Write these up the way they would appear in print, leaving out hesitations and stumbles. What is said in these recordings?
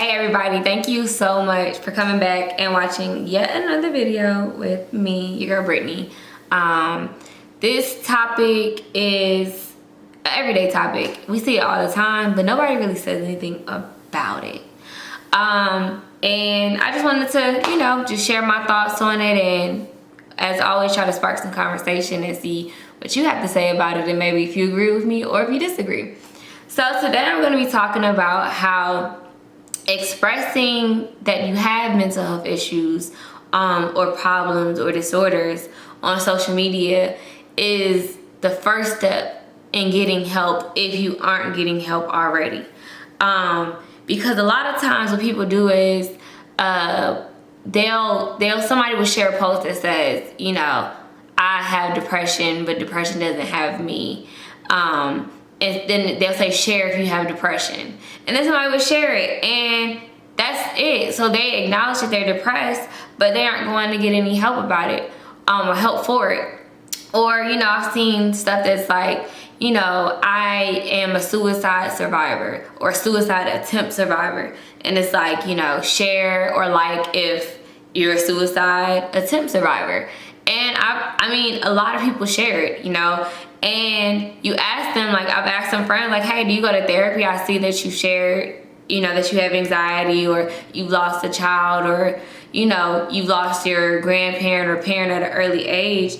Hey everybody, thank you so much for coming back and watching yet another video with me, your girl Brittany. This topic is an everyday topic. We see it all the time, but nobody really says anything about it. And I just wanted to, just share my thoughts on it, and as always, try to spark some conversation and see what you have to say about it, and maybe if you agree with me or if you disagree. So today I'm going to be talking about how expressing that you have mental health issues or problems or disorders on social media is the first step in getting help if you aren't getting help already. Because a lot of times what people do is somebody will share a post that says, I have depression, but depression doesn't have me. And then they'll say share if you have depression, and then somebody will share it, and that's it. So they acknowledge that they're depressed, but they aren't going to get any help about it or help for it. Or I've seen stuff that's like, I am a suicide survivor or suicide attempt survivor, and it's like, share or like if you're a suicide attempt survivor. And I mean, a lot of people share it, and you ask them, like I've asked some friends, like, hey, do you go to therapy? I see that you shared, that you have anxiety, or you've lost a child, or, you've lost your grandparent or parent at an early age.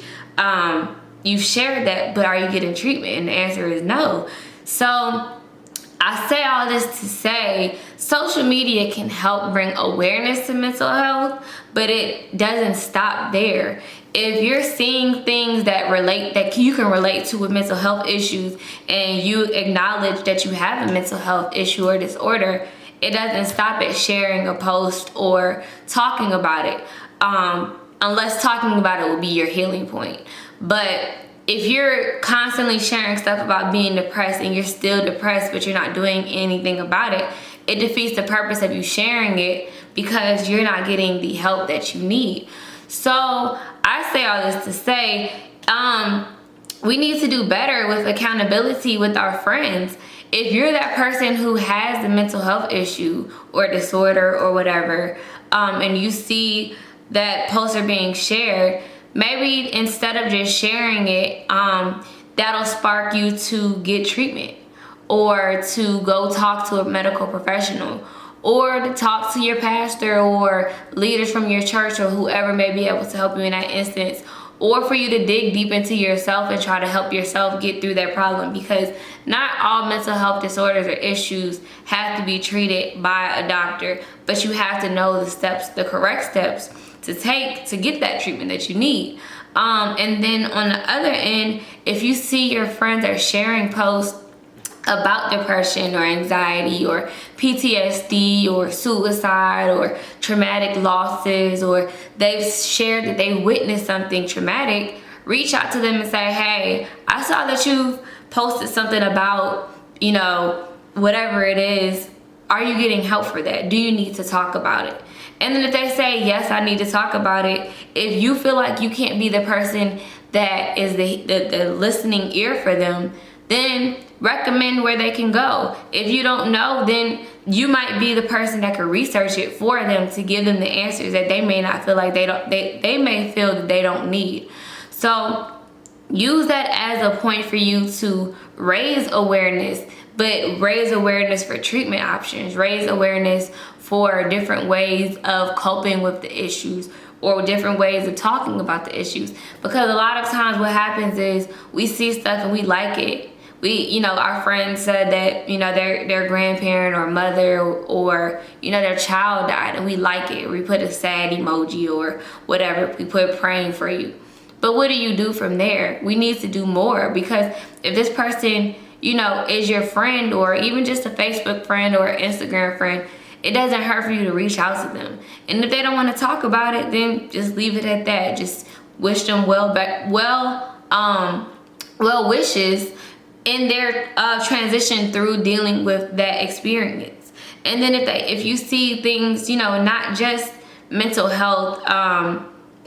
You've shared that, but are you getting treatment? And the answer is no. So I say all this to say social media can help bring awareness to mental health, but it doesn't stop there. If you're seeing things that you can relate to with mental health issues, and you acknowledge that you have a mental health issue or disorder, it doesn't stop at sharing a post or talking about it, unless talking about it will be your healing point. But if you're constantly sharing stuff about being depressed and you're still depressed but you're not doing anything about it, it defeats the purpose of you sharing it, because you're not getting the help that you need. So I say all this to say, we need to do better with accountability with our friends. If you're that person who has a mental health issue or disorder or whatever, and you see that posts are being shared, maybe instead of just sharing it, that'll spark you to get treatment, or to go talk to a medical professional, or to talk to your pastor or leaders from your church or whoever may be able to help you in that instance, or for you to dig deep into yourself and try to help yourself get through that problem, because not all mental health disorders or issues have to be treated by a doctor, but you have to know the correct steps to take to get that treatment that you need. And then on the other end, if you see your friends are sharing posts about depression or anxiety or PTSD or suicide or traumatic losses, or they've shared that they witnessed something traumatic, reach out to them and say, hey, I saw that you posted something about, whatever it is. Are you getting help for that? Do you need to talk about it? And then if they say, yes, I need to talk about it, if you feel like you can't be the person that is the listening ear for them, then recommend where they can go. If you don't know, then you might be the person that can research it for them to give them the answers that they may not feel like they may feel that they don't need. So use that as a point for you to raise awareness, but raise awareness for treatment options, raise awareness for different ways of coping with the issues, or different ways of talking about the issues. Because a lot of times what happens is we see stuff and we like it. Our friends said that, their grandparent or mother or, their child died, and we like it. We put a sad emoji or whatever. We put praying for you. But what do you do from there? We need to do more, because if this person, is your friend, or even just a Facebook friend or an Instagram friend, it doesn't hurt for you to reach out to them. And if they don't want to talk about it, then just leave it at that. Just wish them well wishes in their transition through dealing with that experience. And then if you see things, not just mental health,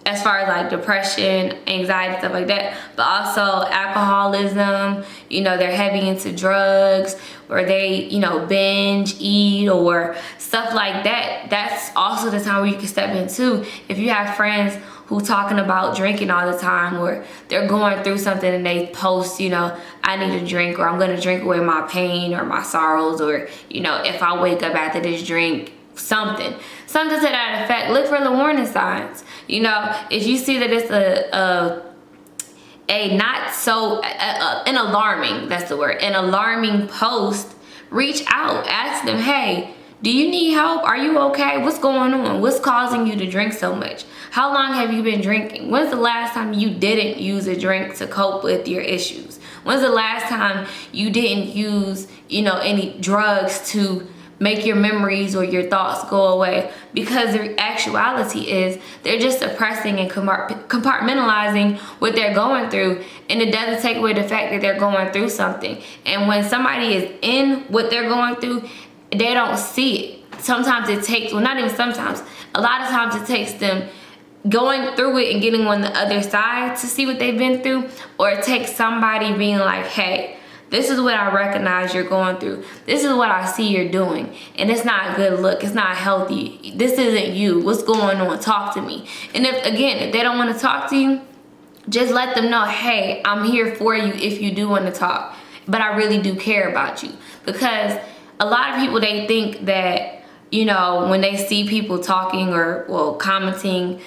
as far as like depression, anxiety, stuff like that, but also alcoholism, they're heavy into drugs, or they, binge eat or stuff like that, that's also the time where you can step into. If you have friends who talking about drinking all the time, or they're going through something and they post, I need a drink, or I'm gonna drink away my pain or my sorrows, or, if I wake up after this drink, something to that effect, look for the warning signs. If you see that it's an alarming, that's the word, an alarming post, reach out, ask them, hey, do you need help? Are you okay? What's going on? What's causing you to drink so much? How long have you been drinking? When's the last time you didn't use a drink to cope with your issues? When's the last time you didn't use, any drugs to make your memories or your thoughts go away? Because the actuality is they're just suppressing and compartmentalizing what they're going through, and it doesn't take away the fact that they're going through something. And when somebody is in what they're going through, they don't see it. Sometimes it takes, well, not even sometimes, a lot of times it takes them going through it and getting on the other side to see what they've been through, or it takes somebody being like, hey, this is what I recognize you're going through. This is what I see you're doing. And it's not a good look. It's not healthy. This isn't you. What's going on? Talk to me. And if they don't want to talk to you, just let them know, hey, I'm here for you if you do want to talk. But I really do care about you. Because a lot of people, they think that, when they see people talking or commenting,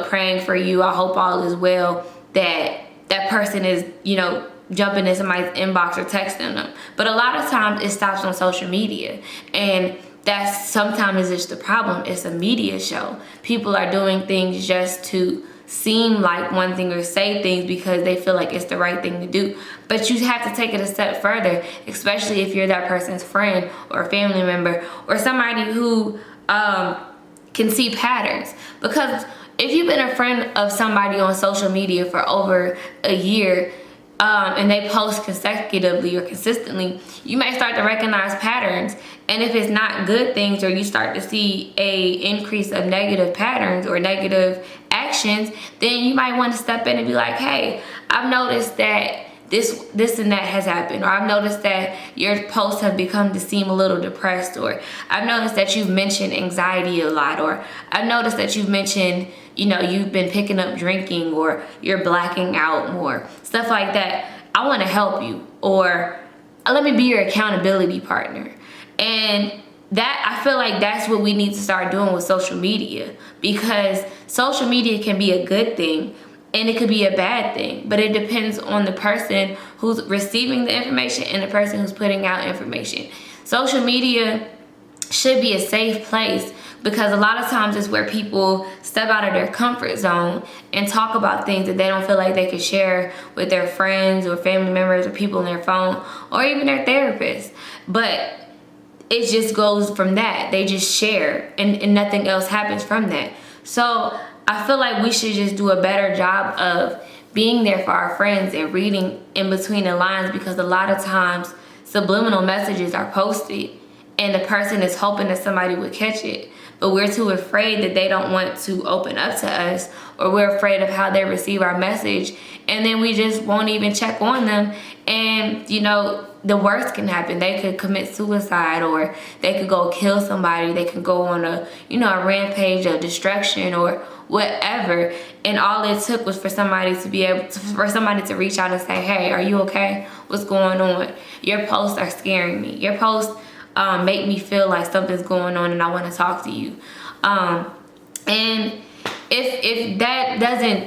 praying for you, I hope all is well, that person is, jumping in somebody's inbox or texting them. But a lot of times it stops on social media, and that's sometimes it's just the problem. It's a media show. People are doing things just to seem like one thing or say things because they feel like it's the right thing to do. But you have to take it a step further, especially if you're that person's friend or family member or somebody who can see patterns. Because if you've been a friend of somebody on social media for over a year, and they post consecutively or consistently, you may start to recognize patterns. And if it's not good things, or you start to see a increase of negative patterns or negative actions, then you might want to step in and be like, hey, I've noticed that this and that has happened, or I've noticed that your posts have become to seem a little depressed, or I've noticed that you've mentioned anxiety a lot, or I've noticed that you've mentioned, you've been picking up drinking, or you're blacking out more, stuff like that. I want to help you, or let me be your accountability partner. And that, I feel like that's what we need to start doing with social media, because social media can be a good thing and it could be a bad thing, but it depends on the person who's receiving the information and the person who's putting out information. Social media should be a safe place, because a lot of times it's where people step out of their comfort zone and talk about things that they don't feel like they can share with their friends or family members or people on their phone or even their therapist. But it just goes from that. They just share and nothing else happens from that. So I feel like we should just do a better job of being there for our friends and reading in between the lines, because a lot of times subliminal messages are posted and the person is hoping that somebody would catch it, but we're too afraid that they don't want to open up to us, or we're afraid of how they receive our message, and then we just won't even check on them. And the worst can happen. They could commit suicide, or they could go kill somebody. They could go on a rampage of destruction or whatever. And all it took was for somebody to reach out and say, hey, are you okay? What's going on? Your posts are scaring me. Your posts make me feel like something's going on and I want to talk to you. And if that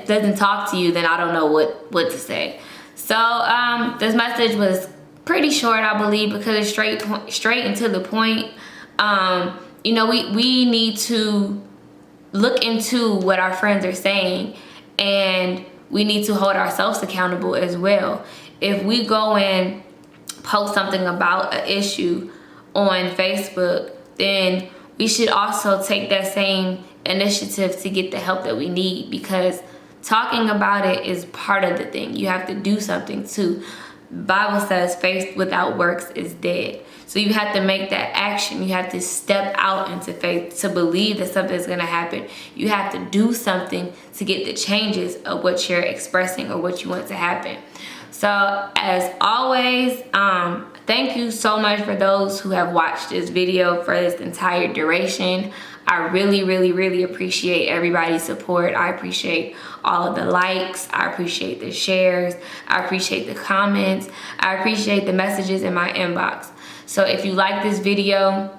doesn't talk to you, then I don't know what to say. So this message was pretty short, I believe, because it's straight and to the point. We need to look into what our friends are saying, and we need to hold ourselves accountable as well. If we go and post something about an issue on Facebook, then we should also take that same initiative to get the help that we need, because talking about it is part of the thing. You have to do something too. Bible says faith without works is dead. So you have to make that action. You have to step out into faith to believe that something is going to happen. You have to do something to get the changes of what you're expressing or what you want to happen. So as always, thank you so much for those who have watched this video for this entire duration. I really, really, really appreciate everybody's support. I appreciate all of the likes. I appreciate the shares. I appreciate the comments. I appreciate the messages in my inbox. So if you like this video,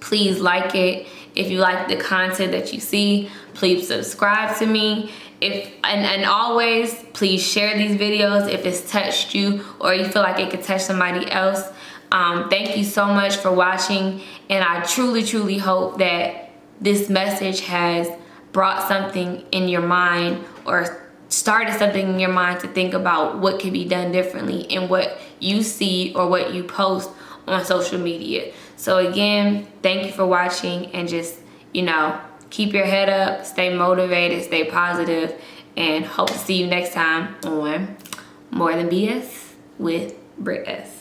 please like it. If you like the content that you see, please subscribe to me. And always, please share these videos if it's touched you or you feel like it could touch somebody else. Thank you so much for watching, and I truly, truly hope that this message has brought something in your mind or started something in your mind to think about what can be done differently in what you see or what you post on social media. So again, thank you for watching, and just, keep your head up, stay motivated, stay positive, and hope to see you next time on More Than BS with Britt S.